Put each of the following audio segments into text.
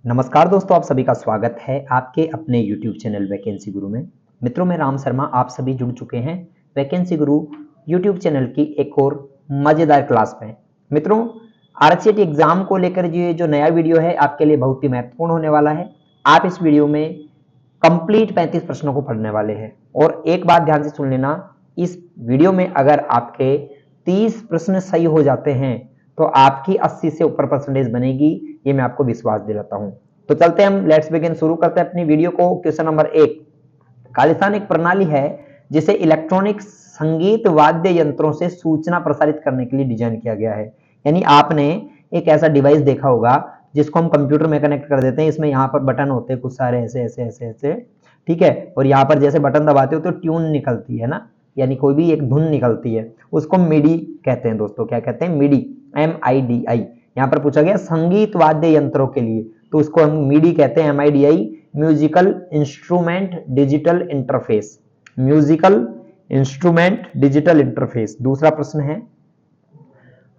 नमस्कार दोस्तों, आप सभी का स्वागत है आपके अपने YouTube चैनल वैकेंसी गुरु में। मित्रों, मैं राम शर्मा, आप सभी जुड़ चुके हैं वैकेंसी गुरु YouTube चैनल की एक और मजेदार क्लास में। मित्रों, आरसीईटी एग्जाम को लेकर ये जो नया वीडियो है आपके लिए बहुत ही महत्वपूर्ण होने वाला है। आप इस वीडियो में कंप्लीट 35 प्रश्नों को पढ़ने वाले हैं और एक बात ध्यान से सुन लेना, इस वीडियो में अगर आपके 30 प्रश्न सही हो जाते हैं तो आपकी 80 से ऊपर परसेंटेज बनेगी, ये मैं आपको विश्वास दिलाता हूं। तो चलते हैं, हम लेट्स बिगिन शुरू करते हैं अपनी वीडियो को। क्वेश्चन नंबर 1, खालिस्तान एक प्रणाली है जिसे इलेक्ट्रॉनिक संगीत वाद्य यंत्रों से सूचना प्रसारित करने के लिए डिजाइन किया गया है। यानी आपने एक ऐसा डिवाइस देखा होगा जिसको हम कंप्यूटर में कनेक्ट कर देते हैं। इसमें यहाँ पर बटन होते हैं कुछ सारे ऐसे ऐसे ऐसे ऐसे, ठीक है, और यहाँ पर जैसे बटन दबाते हो तो ट्यून निकलती है ना, यानी कोई भी एक धुन निकलती है, उसको मिडी कहते हैं दोस्तों। क्या कहते हैं? मिडी, MIDI। यहाँ पर पूछा गया संगीत वाद्य यंत्रों के लिए, तो उसको हम मिडी कहते हैं, MIDI, musical instrument digital interface. Musical instrument digital interface. दूसरा प्रश्न है,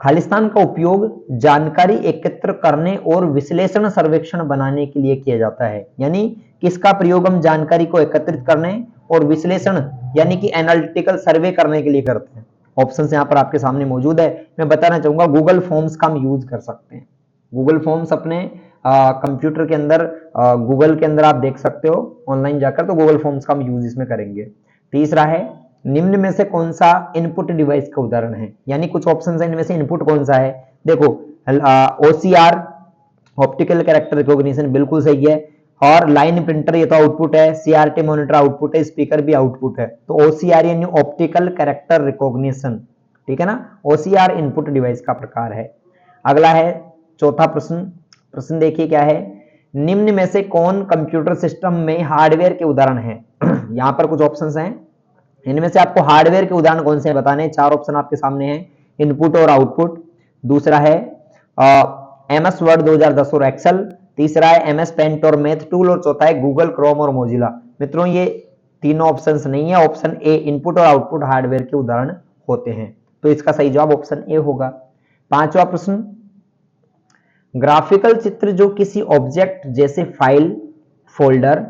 खालिस्तान का उपयोग जानकारी एकत्र करने और विश्लेषण सर्वेक्षण बनाने के लिए किया जाता है। यानी किसका प्रयोग हम जानकारी को एकत्रित करने और विश्लेषण यानी कि एनालिटिकल सर्वे करने के लिए करते हैं? ऑप्शन यहाँ पर आपके सामने मौजूद है। मैं बताना चाहूंगा, गूगल फॉर्म्स का हम यूज कर सकते हैं। गूगल फॉर्म्स अपने कंप्यूटर के अंदर, गूगल के अंदर आप देख सकते हो ऑनलाइन जाकर, तो गूगल फॉर्म्स का हम यूज इसमें करेंगे। तीसरा है, निम्न में से कौन सा इनपुट डिवाइस का उदाहरण है? यानी कुछ ऑप्शन है, इनमें से इनपुट कौन सा है? देखो, OCR, ऑप्टिकल कैरेक्टर रिकॉग्निशन, बिल्कुल सही है। और लाइन प्रिंटर, ये तो आउटपुट है। CRT मॉनिटर आउटपुट है, स्पीकर भी आउटपुट है। तो OCR यानी ऑप्टिकल कैरेक्टर रिकॉग्निशन, ठीक है ना। OCR इनपुट डिवाइस का प्रकार है। अगला है चौथा प्रश्न। प्रश्न देखिए क्या है, निम्न में से कौन कंप्यूटर सिस्टम में हार्डवेयर के उदाहरण है? यहाँ पर कुछ ऑप्शंस हैं, इनमें से आपको हार्डवेयर के उदाहरण कौन से हैं बताने हैं। 4 ऑप्शन आपके सामने हैं, इनपुट और आउटपुट। दूसरा है MS वर्ड 2010 और एक्सेल। तीसरा है MS पेंट और मैथ टूल, और चौथा है गूगल क्रोम और मोजिला। मित्रों, ये तीनों ऑप्शंस नहीं है। ऑप्शन ए, इनपुट और आउटपुट हार्डवेयर के उदाहरण होते हैं, तो इसका सही जवाब ऑप्शन ए होगा। पांचवा प्रश्न, ग्राफिकल चित्र जो किसी ऑब्जेक्ट जैसे फाइल, फोल्डर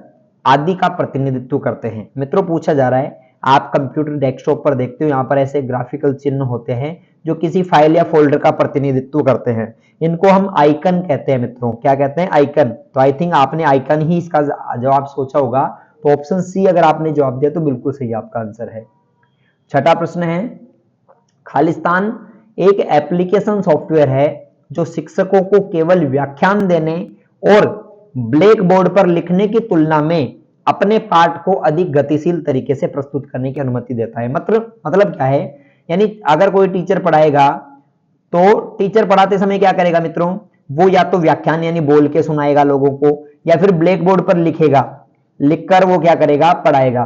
आदि का प्रतिनिधित्व करते हैं। मित्रों, पूछा जा रहा है, आप कंप्यूटर डेस्कटॉप पर देखते हो, यहाँ पर ऐसे ग्राफिकल चिन्ह होते हैं जो किसी फाइल या फोल्डर का प्रतिनिधित्व करते हैं। इनको हम आइकन कहते हैं। मित्रों, क्या कहते हैं? आइकन। तो आई थिंक आपने आइकन ही इसका जवाब सोचा होगा, तो ऑप्शन सी अगर आपने जवाब दिया तो बिल्कुल सही आपका आंसर है। छठा प्रश्न है, खालिस्तान एक एप्लीकेशन सॉफ्टवेयर है जो शिक्षकों को केवल व्याख्यान देने और ब्लैक बोर्ड पर लिखने की तुलना में अपने पाठ को अधिक गतिशील तरीके से प्रस्तुत करने की अनुमति देता है। मतलब क्या है? यानी अगर कोई टीचर पढ़ाएगा तो टीचर पढ़ाते समय क्या करेगा मित्रों, वो या तो व्याख्यान यानी बोल के सुनाएगा लोगों को, या फिर ब्लैक बोर्ड पर लिखेगा, लिखकर वो क्या करेगा, पढ़ाएगा।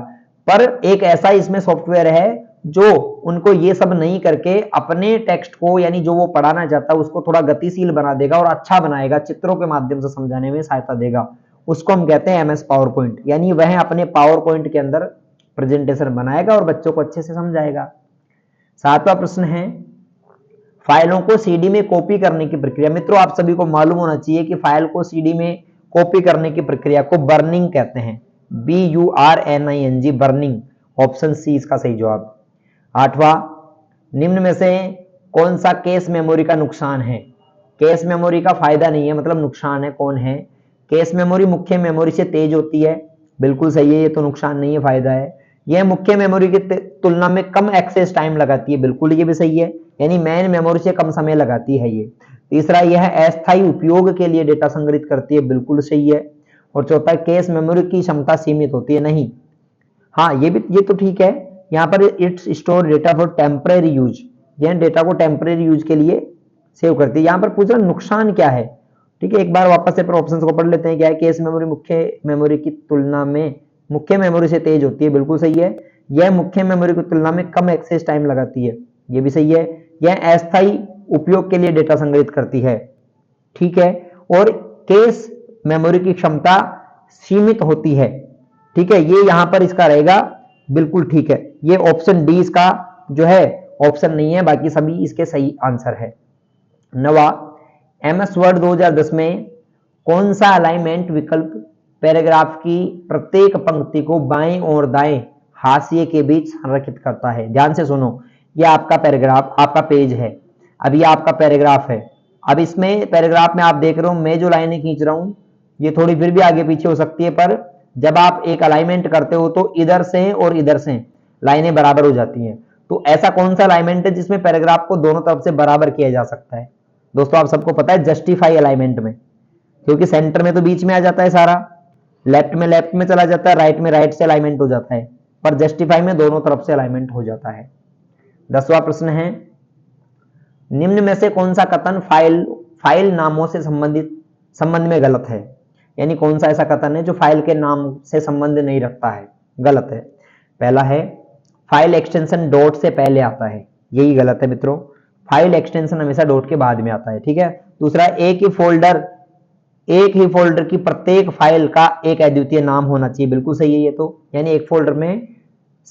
पर एक ऐसा इसमें सॉफ्टवेयर है जो उनको ये सब नहीं करके अपने टेक्स्ट को, यानी जो वो पढ़ाना चाहता है उसको थोड़ा गतिशील बना देगा और अच्छा बनाएगा, चित्रों के माध्यम से समझाने में सहायता देगा। उसको हम कहते हैं MS पावर पॉइंट। यानी वह अपने पावर पॉइंट के अंदर प्रेजेंटेशन बनाएगा और बच्चों को अच्छे से समझाएगा। सातवां प्रश्न है, फाइलों को CD में कॉपी करने की प्रक्रिया। मित्रों, आप सभी को मालूम होना चाहिए कि फाइल को CD में कॉपी करने की प्रक्रिया को बर्निंग कहते हैं। BURNING, burning. ऑप्शन सी इसका सही जवाब। आठवां, निम्न में से कौन सा कैश मेमोरी का नुकसान है? कैश मेमोरी का फायदा नहीं है, मतलब नुकसान है, कौन है? कैश मेमोरी मुख्य मेमोरी से तेज होती है, बिल्कुल सही है, ये तो नुकसान नहीं है, फायदा है। यह मुख्य मेमोरी की तुलना में कम एक्सेस टाइम लगाती है, बिल्कुल ये भी सही है, यानी मेन मेमोरी से कम समय लगाती है ये। तीसरा, यह अस्थायी उपयोग के लिए डेटा संग्रहित करती है, बिल्कुल सही है। और चौथा, कैश मेमोरी की क्षमता सीमित होती है, नहीं। हाँ, ये तो ठीक है। यहाँ पर it's store data for temporary use, यह डेटा को टेम्परेरी यूज के लिए सेव करती है। यहाँ पर पूछ रहा नुकसान क्या है, ठीक है, एक बार वापस से ऑप्शन को पढ़ लेते हैं। क्या है? कैश मेमोरी मुख्य मेमोरी की तुलना में मुख्य मेमोरी से तेज होती है, बिल्कुल सही है। यह मुख्य मेमोरी की तुलना में कम एक्सेस टाइम लगाती है, ये भी सही है। यह अस्थायी उपयोग के लिए डेटा संग्रहित करती है, ठीक है। और कैश मेमोरी की क्षमता सीमित होती है, ठीक है, ये यहां पर इसका रहेगा, बिल्कुल ठीक है। ये ऑप्शन डी इसका जो है ऑप्शन नहीं है, बाकी सभी इसके सही आंसर है। नवा, MS वर्ड 2010 में कौन सा अलाइनमेंट विकल्प पैराग्राफ की प्रत्येक पंक्ति को बाएं और दाएं हाशिए के बीच संरेखित करता है? ध्यान से सुनो, ये आपका पैराग्राफ, आपका पेज है, अब ये आपका पैराग्राफ है। अब इसमें पैराग्राफ में आप देख रहे हो मैं जो लाइनें खींच रहा हूं ये थोड़ी फिर भी आगे पीछे हो सकती है, पर जब आप एक अलाइनमेंट करते हो तो इधर से और इधर से लाइनें बराबर हो जाती हैं। तो ऐसा कौन सा अलाइनमेंट है जिसमें पैराग्राफ को दोनों तरफ से बराबर किया जा सकता है? दोस्तों आप सबको पता है जस्टिफाई अलाइनमेंट में, क्योंकि सेंटर में तो बीच में आ जाता है सारा, लेफ्ट में लेफ्ट में चला जाता है, राइट में राइट से अलाइनमेंट हो जाता है, पर जस्टिफाई में दोनों तरफ से अलाइनमेंट हो जाता है। 10वां प्रश्न है, निम्न में से कौन सा कथन फाइल नामों से संबंध में गलत है? यानी कौन सा ऐसा कथन है जो फाइल के नाम से संबंध नहीं रखता है, गलत है। पहला है फाइल एक्सटेंशन डॉट से पहले आता है, यही गलत है मित्रों, फाइल एक्सटेंशन हमेशा डॉट के बाद में आता है, ठीक है। दूसरा, एक ही फोल्डर की प्रत्येक फाइल का एक अद्वितीय नाम होना चाहिए, बिल्कुल सही है ये तो, यानी एक फोल्डर में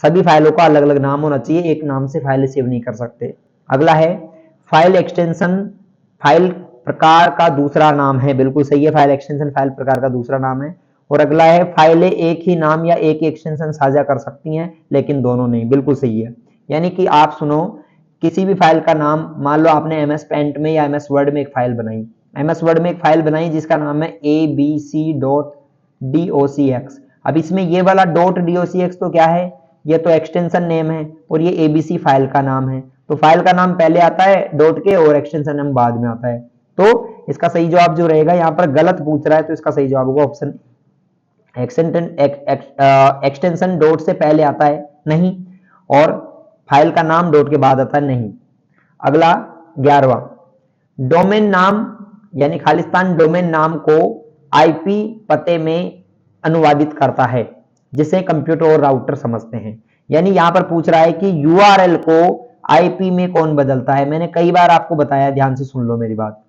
सभी फाइलों का अलग अलग नाम होना चाहिए, एक नाम से फाइल सेव नहीं कर सकते। अगला है फाइल एक्सटेंशन फाइल प्रकार का दूसरा नाम है, बिल्कुल सही है, फाइल एक्सटेंशन फाइल प्रकार का दूसरा नाम है। और अगला है फाइलें एक ही नाम या एक ही एक्सटेंशन साझा कर सकती हैं लेकिन दोनों नहीं, बिल्कुल सही है। यानी कि आप सुनो, किसी भी फाइल का नाम, मान लो आपने एमएस पेंट में या एमएस वर्ड में एक फाइल बनाई, एमएस वर्ड में एक फाइल बनाई जिसका नाम है abc.docx। अब इसमें ये वाला .docx तो क्या है, ये तो एक्सटेंशन नेम है और ये एबीसी फाइल का नाम है, तो फाइल का नाम पहले आता है डॉट के और एक्सटेंशन नेम बाद में आता है। तो इसका सही जवाब जो रहेगा, यहाँ पर गलत पूछ रहा है तो इसका सही जवाब होगा ऑप्शन एक्सटेंशन डॉट से पहले आता है नहीं, और फाइल का नाम डॉट के बाद आता है नहीं। अगला 11वां, डोमेन नाम यानी खालिस्तान डोमेन नाम को आईपी पते में अनुवादित करता है जिसे कंप्यूटर और राउटर समझते हैं। यानी यहां पर पूछ रहा है कि यूआरएल को आईपी में कौन बदलता है। मैंने कई बार आपको बताया, ध्यान से सुन लो मेरी बात,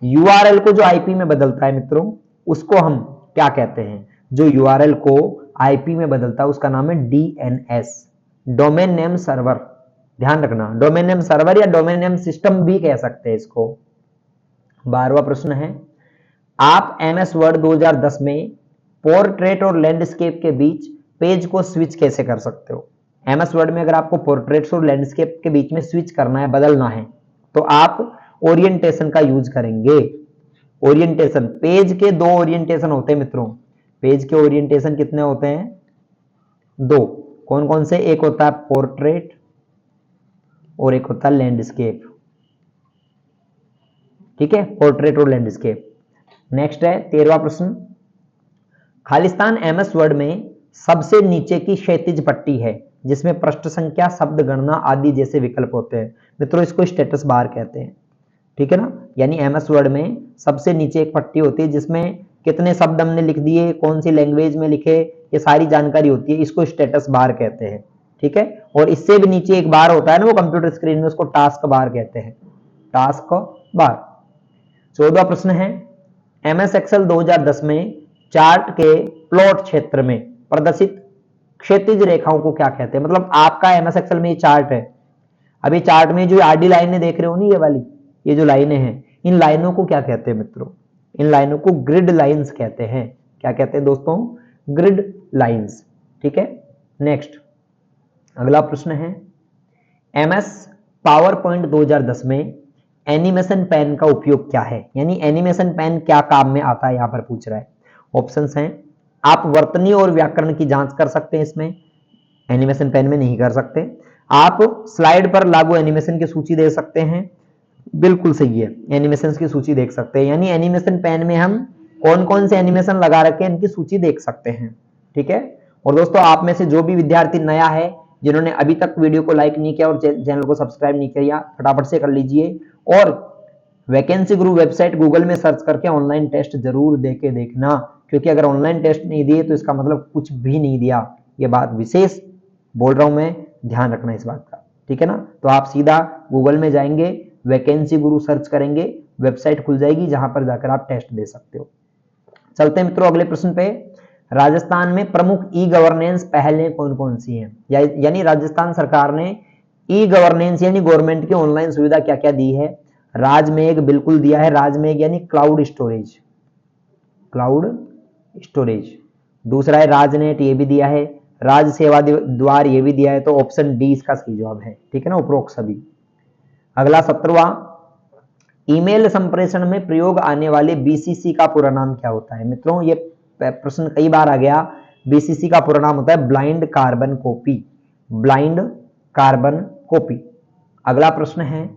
यूआरएल को जो आईपी में बदलता है मित्रों, उसको हम क्या कहते हैं? जो यूआरएल को आईपी में बदलता है उसका नाम है डीएनएस, डोमेन नेम सर्वर। ध्यान रखना, डोमेन नेम सर्वर या डोमेन नेम सिस्टम भी कह सकते हैं इसको। 12वां प्रश्न है, आप एमएस वर्ड 2010 में पोर्ट्रेट और लैंडस्केप के बीच पेज को स्विच कैसे कर सकते हो? एमएस वर्ड में अगर आपको पोर्ट्रेट्स और लैंडस्केप के बीच में स्विच करना है, बदलना है, तो आप ओरिएंटेशन का यूज करेंगे। ओरिएंटेशन, पेज के दो ओरिएंटेशन होते हैं मित्रों, पेज के ओरिएंटेशन कितने होते हैं? दो। कौन कौन से? एक होता है पोर्ट्रेट और एक होता है लैंडस्केप, ठीक है, पोर्ट्रेट और लैंडस्केप। नेक्स्ट है 13वां प्रश्न, खालिस्तान एमएस वर्ड में सबसे नीचे की क्षैतिज पट्टी है जिसमें पृष्ठ संख्या, शब्द गणना आदि जैसे विकल्प होते हैं। मित्रों इसको स्टेटस बार कहते हैं, ठीक है ना। यानी एमएस वर्ड में सबसे नीचे एक पट्टी होती है जिसमें कितने शब्द हमने लिख दिए, कौन सी लैंग्वेज में लिखे, ये सारी जानकारी होती है, इसको स्टेटस बार कहते हैं, ठीक है। और इससे भी नीचे एक बार होता है ना वो कंप्यूटर स्क्रीन में, उसको टास्क बार कहते हैं, टास्क बार। 14वां प्रश्न है, एमएस एक्सेल 2010 में चार्ट के प्लॉट क्षेत्र में प्रदर्शित क्षैतिज रेखाओं को क्या कहते हैं? मतलब आपका एमएस एक्सेल में ये चार्ट है, अभी चार्ट में जो आडी लाइनें देख रहे हो ना, ये वाली, ये जो लाइनें हैं, इन लाइनों को क्या कहते हैं मित्रों? इन लाइनों को ग्रिड लाइंस कहते हैं। क्या कहते हैं दोस्तों? ग्रिड लाइंस, ठीक है। नेक्स्ट अगला प्रश्न है, एमएस पावर पॉइंट 2010 में एनिमेशन पेन का उपयोग क्या है? यानी एनिमेशन पेन क्या काम में आता है, यहां पर पूछ रहा है। ऑप्शंस हैं, आप वर्तनी और व्याकरण की जांच कर सकते हैं, इसमें एनिमेशन पेन में नहीं कर सकते। आप स्लाइड पर लागू एनिमेशन की सूची देख सकते हैं, बिल्कुल सही है, एनिमेशन की सूची देख सकते हैं। यानी एनिमेशन पेन में हम कौन कौन से एनिमेशन लगा रखे हैं इनकी सूची देख सकते हैं, ठीक है। और दोस्तों आप में से जो भी विद्यार्थी नया है, जिन्होंने अभी तक वीडियो को लाइक नहीं किया और चैनल को सब्सक्राइब नहीं किया, फटाफट से कर लीजिए। और वैकेंसी गुरु वेबसाइट गूगल में सर्च करके ऑनलाइन टेस्ट जरूर दे के देखना, क्योंकि अगर ऑनलाइन टेस्ट नहीं दिए तो इसका मतलब कुछ भी नहीं दिया, ये बात विशेष बोल रहा हूं मैं, ध्यान रखना इस बात का, ठीक है ना। तो आप सीधा गूगल में जाएंगे, वैकेंसी गुरु सर्च करेंगे, वेबसाइट खुल जाएगी जहां पर जाकर आप टेस्ट दे सकते हो। चलते हैं मित्रों अगले प्रश्न पे। राजस्थान में प्रमुख ई गवर्नेंस पहलें कौन कौन सी हैं? यानी राजस्थान सरकार ने ई गवर्नेंस यानी गवर्नमेंट की ऑनलाइन सुविधा क्या क्या दी है? राजमेघ बिल्कुल दिया है, राजमेघ यानी क्लाउड स्टोरेज, क्लाउड स्टोरेज। दूसरा है राजनेट, ये भी दिया है। राज सेवा द्वार, ये भी दिया है। तो ऑप्शन डी इसका सही जवाब है, ठीक है ना, उपरोक्त सभी। अगला 17वां, ईमेल संप्रेषण में प्रयोग आने वाले बीसीसी का पूरा नाम क्या होता है? मित्रों ये प्रश्न कई बार आ गया। बीसीसी का पूरा नाम होता है blind carbon copy, blind carbon copy. अगला प्रश्न है,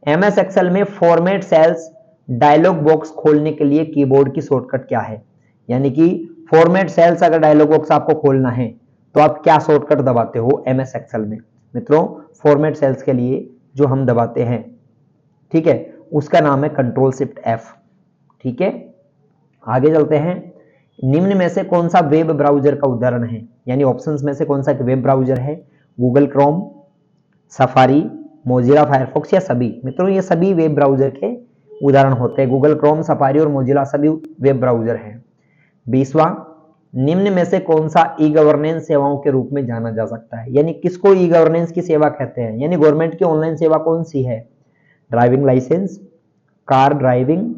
एमएस एक्सेल में फॉर्मेट सेल्स डायलॉग बॉक्स खोलने के लिए कीबोर्ड की शॉर्टकट क्या है? यानी कि फॉर्मेट सेल्स अगर डायलॉग बॉक्स आपको खोलना है तो आप क्या शॉर्टकट दबाते हो एमएस एक्सेल में? मित्रों फॉर्मेट सेल्स के लिए जो हम दबाते हैं, ठीक है, उसका नाम है कंट्रोल शिफ्ट एफ, ठीक है। आगे चलते हैं, निम्न में से कौन सा वेब ब्राउजर का उदाहरण है? यानी ऑप्शंस में से कौन सा वेब ब्राउजर है? Google Chrome, safari, Mozilla Firefox या सभी? मित्रों ये सभी वेब ब्राउजर के उदाहरण होते हैं। गूगल क्रोम, सफारी और मोजिला सभी वेब ब्राउजर हैं। 20वां, निम्न में से कौन सा ई गवर्नेंस सेवाओं के रूप में जाना जा सकता है? यानी किसको ई गवर्नेंस की सेवा कहते हैं? यानी गवर्नमेंट की ऑनलाइन सेवा कौन सी है? ड्राइविंग लाइसेंस, कार ड्राइविंग,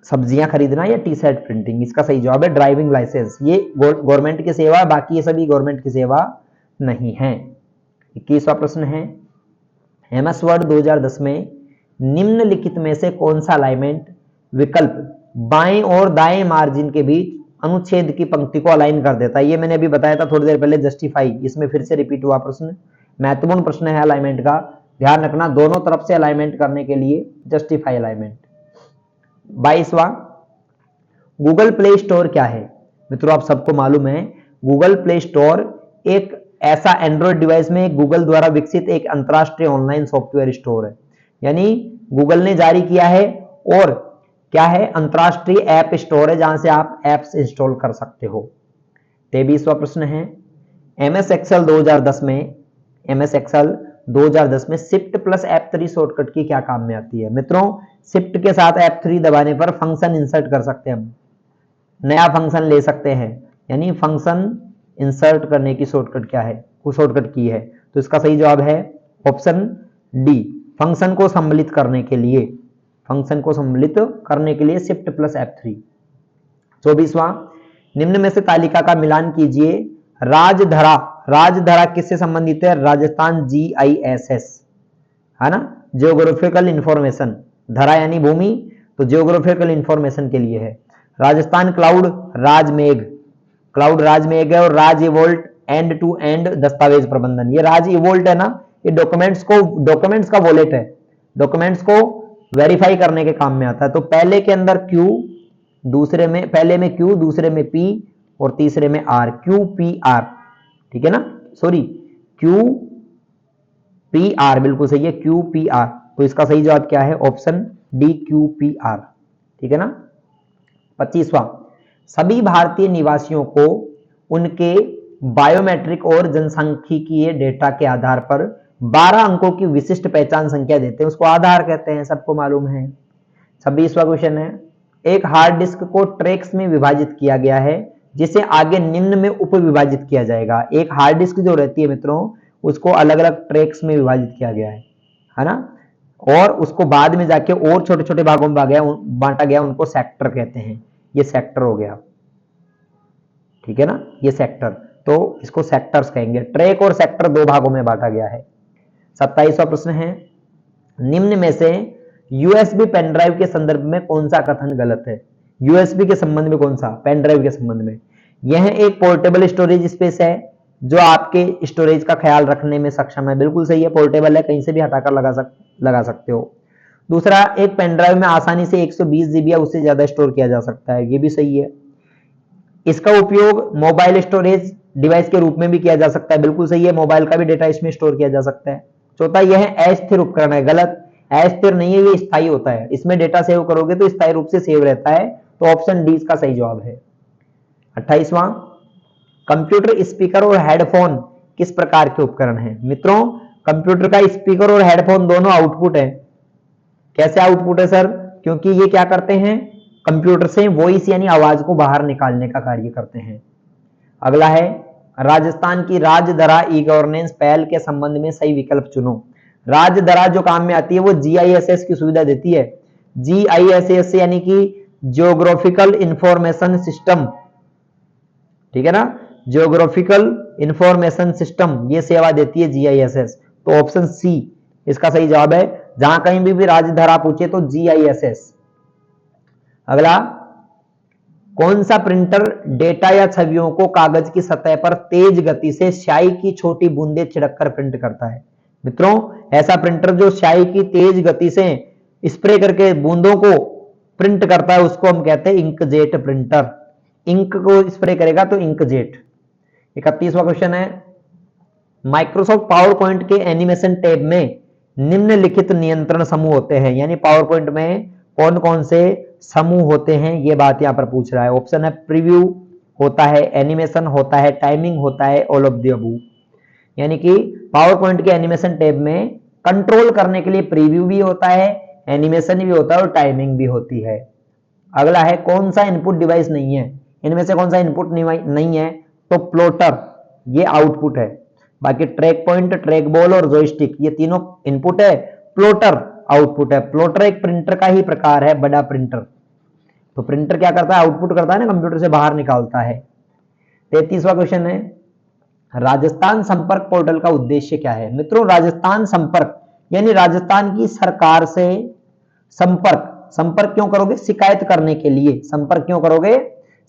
सब्जियां खरीदना या टी शर्ट प्रिंटिंग? इसका सही जवाब है ड्राइविंग लाइसेंस। ये गवर्नमेंट की सेवा, बाकी ये सभी गवर्नमेंट की सेवा नहीं है। 21वां प्रश्न है, एमएस वर्ड 2010 में निम्नलिखित में से कौन सा अलाइनमेंट विकल्प बाएं और दाएं मार्जिन के बीच अनुच्छेद की पंक्ति को अलाइन कर देता है? ये मैंने अभी बताया था थोड़ी देर पहले, जस्टिफाई। इसमें फिर से रिपीट हुआ प्रश्न, महत्वपूर्ण प्रश्न है अलाइनमेंट का, ध्यान रखना दोनों तरफ से अलाइनमेंट करने के लिए जस्टिफाई अलाइनमेंट। 22वां, गूगल प्ले स्टोर क्या है? मित्रों आप सबको मालूम है गूगल प्ले स्टोर एक ऐसा एंड्रॉइड डिवाइस में गूगल द्वारा विकसित एक अंतरराष्ट्रीय ऑनलाइन सॉफ्टवेयर स्टोर है। यानी गूगल ने जारी किया है और क्या है, अंतरराष्ट्रीय ऐप स्टोर है जहां से आप एप्स इंस्टॉल कर सकते हो। 23वां प्रश्न है, एमएस एक्सेल 2010 में, एमएस एक्सेल 2010 में शिफ्ट प्लस F3 शॉर्टकट की क्या काम में आती है? मित्रों शिफ्ट के साथ F3 दबाने पर फंक्शन इंसर्ट कर सकते हैं, हम नया फंक्शन ले सकते हैं। यानी फंक्शन इंसर्ट करने की शॉर्टकट क्या है, वो शॉर्टकट की है। तो इसका सही जवाब है ऑप्शन डी, फंक्शन को सम्मिलित करने के लिए, फंक्शन को सम्मिलित करने के लिए शिफ्ट प्लस F3। 24वां, निम्न में से तालिका का मिलान कीजिए। राजधरा, राजधरा किससे संबंधित है? राजस्थान GISS, है ना, जियोग्राफिकल इंफॉर्मेशन। धरा यानी भूमि, तो जियोग्राफिकल इंफॉर्मेशन के लिए है। राजस्थान क्लाउड, राजमेघ, क्लाउड राजमेघ है। और राज इवोल्ट, एंड टू एंड दस्तावेज प्रबंधन। ये राज इवोल्ट है ना, ये डॉक्यूमेंट्स का वॉलेट है, डॉक्यूमेंट्स को वेरीफाई करने के काम में आता है। तो पहले के अंदर Q, दूसरे में, पहले में Q, दूसरे में P और तीसरे में R, QPR, ठीक है ना, सॉरी QPR, बिल्कुल सही है QPR। तो इसका सही जवाब क्या है? ऑप्शन डी QPR, ठीक है ना। 25वां, सभी भारतीय निवासियों को उनके बायोमेट्रिक और जनसांख्यिकीय डेटा के आधार पर 12 अंकों की विशिष्ट पहचान संख्या देते हैं, उसको आधार कहते हैं, सबको मालूम है। 26वां क्वेश्चन है, एक हार्ड डिस्क को ट्रैक्स में विभाजित किया गया है जिसे आगे निम्न में उप विभाजित किया जाएगा। एक हार्ड डिस्क जो रहती है मित्रों, उसको अलग अलग ट्रैक्स में विभाजित किया गया है ना, और उसको बाद में जाके और छोटे छोटे भागों में बांटा गया, उनको सेक्टर कहते हैं। ये सेक्टर हो गया, ठीक है ना, ये सेक्टर, तो इसको सेक्टर्स कहेंगे। ट्रैक और सेक्टर दो भागों में बांटा गया है। 27वां प्रश्न है, निम्न में से यूएसबी पेन ड्राइव के संदर्भ में कौन सा कथन गलत है? यूएसबी के संबंध में कौन सा? पेन ड्राइव के संबंध में। यह एक पोर्टेबल स्टोरेज स्पेस है जो आपके स्टोरेज का ख्याल रखने में सक्षम है, बिल्कुल सही है, पोर्टेबल है, कहीं से भी हटाकर लगा सकते हो। दूसरा, एक पेन ड्राइव में आसानी से 120 जीबी या उससे ज्यादा स्टोर किया जा सकता है, ये भी सही है। इसका उपयोग मोबाइल स्टोरेज डिवाइस के रूप में भी किया जा सकता है, बिल्कुल सही है, मोबाइल का भी डेटा इसमें स्टोर किया जा सकता है। चौथा, यह अस्थिर उपकरण है, गलत, अस्थिर नहीं है, ये स्थायी होता है, इसमें डेटा सेव करोगे तो स्थायी रूप से सेव रहता है, तो ऑप्शन डी इसका सही जवाब है। 28वां, कंप्यूटर स्पीकर और हेडफोन किस प्रकार के उपकरण हैं? मित्रों कंप्यूटर का स्पीकर और हेडफोन दोनों आउटपुट है। कैसे आउटपुट है सर? क्योंकि ये क्या करते हैं, कंप्यूटर से वॉइस यानी आवाज को बाहर निकालने का कार्य करते हैं। अगला है, राजस्थान की राजधरा ई गवर्नेंस पहल के संबंध में सही विकल्प चुनो। राजधरा जो काम में आती है वो GISS की सुविधा देती है। GISS यानी कि ज्योग्राफिकल इंफॉर्मेशन सिस्टम, ठीक है ना, ज्योग्राफिकल इंफॉर्मेशन सिस्टम ये सेवा देती है जीआईएसएस। तो ऑप्शन सी इसका सही जवाब है। जहां कहीं भी राज्य धरा पूछे तो जीआईएसएस। अगला, कौन सा प्रिंटर डेटा या छवियों को कागज की सतह पर तेज गति से स्याही की छोटी बूंदें छिड़ककर प्रिंट करता है? मित्रों, ऐसा प्रिंटर जो स्याही की तेज गति से स्प्रे करके बूंदों को प्रिंट करता है उसको हम कहते हैं इंकजेट प्रिंटर। इंक को स्प्रे करेगा तो इंकजेट। 31वां क्वेश्चन है, माइक्रोसॉफ्ट पावर पॉइंट के एनिमेशन टैब में निम्नलिखित नियंत्रण समूह होते हैं, यानी पावर पॉइंट में कौन कौन से समूह होते हैं ये बात यहां पर पूछ रहा है। ऑप्शन है प्रीव्यू होता है, एनिमेशन होता है, टाइमिंग होता है, ऑल ऑफ द अबव। यानी कि पावर पॉइंट के एनिमेशन टैब में कंट्रोल करने के लिए प्रीव्यू भी होता है, एनिमेशन भी होता है और टाइमिंग भी होती है। अगला है, कौन सा इनपुट डिवाइस नहीं है? इनमें से कौन सा इनपुट नहीं है? तो प्लॉटर ये आउटपुट है। बाकी ट्रैक पॉइंट, ट्रैक बॉल और जॉयस्टिक ये तीनों इनपुट है, प्लॉटर आउटपुट है। प्लॉटर एक प्रिंटर का ही प्रकार है, बड़ा प्रिंटर। तो प्रिंटर क्या करता है? आउटपुट करता है ना, कंप्यूटर से बाहर निकालता है। 33वां क्वेश्चन है, राजस्थान संपर्क पोर्टल का उद्देश्य क्या है? मित्रों, राजस्थान संपर्क यानी राजस्थान की सरकार से संपर्क क्यों करोगे? शिकायत करने के लिए। संपर्क क्यों करोगे?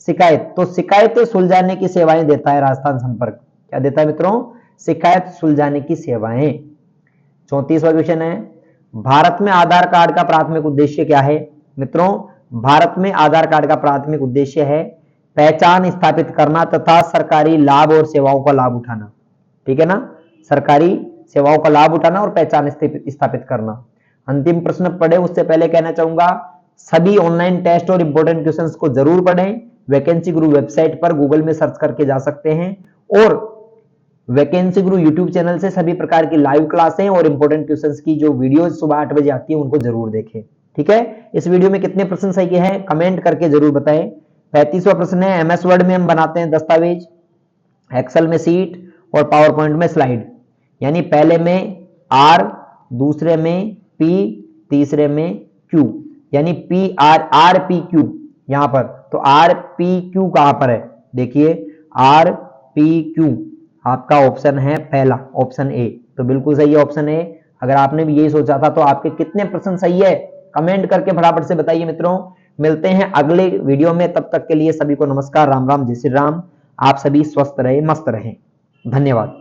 शिकायत। तो शिकायतें सुलझाने की सेवाएं देता है राजस्थान संपर्क। क्या देता है मित्रों? शिकायत सुलझाने की सेवाएं। 34वां क्वेश्चन है, भारत में आधार कार्ड का प्राथमिक उद्देश्य क्या है? मित्रों, भारत में आधार कार्ड का प्राथमिक उद्देश्य है पहचान स्थापित करना तथा सरकारी लाभ और सेवाओं का लाभ उठाना। ठीक है ना, सरकारी सेवाओं का लाभ उठाना और पहचान स्थापित करना। अंतिम प्रश्न पढ़े उससे पहले कहना चाहूंगा, सभी ऑनलाइन टेस्ट और इंपॉर्टेंट क्वेश्चंस को जरूर पढ़ें। वैकेंसी गुरु वेबसाइट पर गूगल में सर्च करके जा सकते हैं और वैकेंसी गुरु यूट्यूब चैनल से सभी प्रकार की लाइव क्लासें और इंपॉर्टेंट क्वेश्चंस की जो वीडियोस सुबह 8 बजे आती है उनको जरूर देखें। ठीक है, इस वीडियो में कितने प्रश्न सही हैं कमेंट करके जरूर बताएं। 35वां प्रश्न है, एमएस वर्ड में हम बनाते हैं दस्तावेज, एक्सेल में सीट और पावर पॉइंट में स्लाइड। यानी पहले में आर, दूसरे में पी, तीसरे में क्यू, यानी पी आर पी क्यू यहां पर। तो आर पी क्यू कहां पर है? देखिए, आर पी क्यू आपका ऑप्शन है पहला, ऑप्शन ए। तो बिल्कुल सही है ऑप्शन ए। अगर आपने भी यही सोचा था तो आपके कितने प्रश्न सही है कमेंट करके फटाफट से बताइए। मित्रों, मिलते हैं अगले वीडियो में, तब तक के लिए सभी को नमस्कार, राम राम, जय श्री राम। आप सभी स्वस्थ रहे, मस्त रहें। धन्यवाद।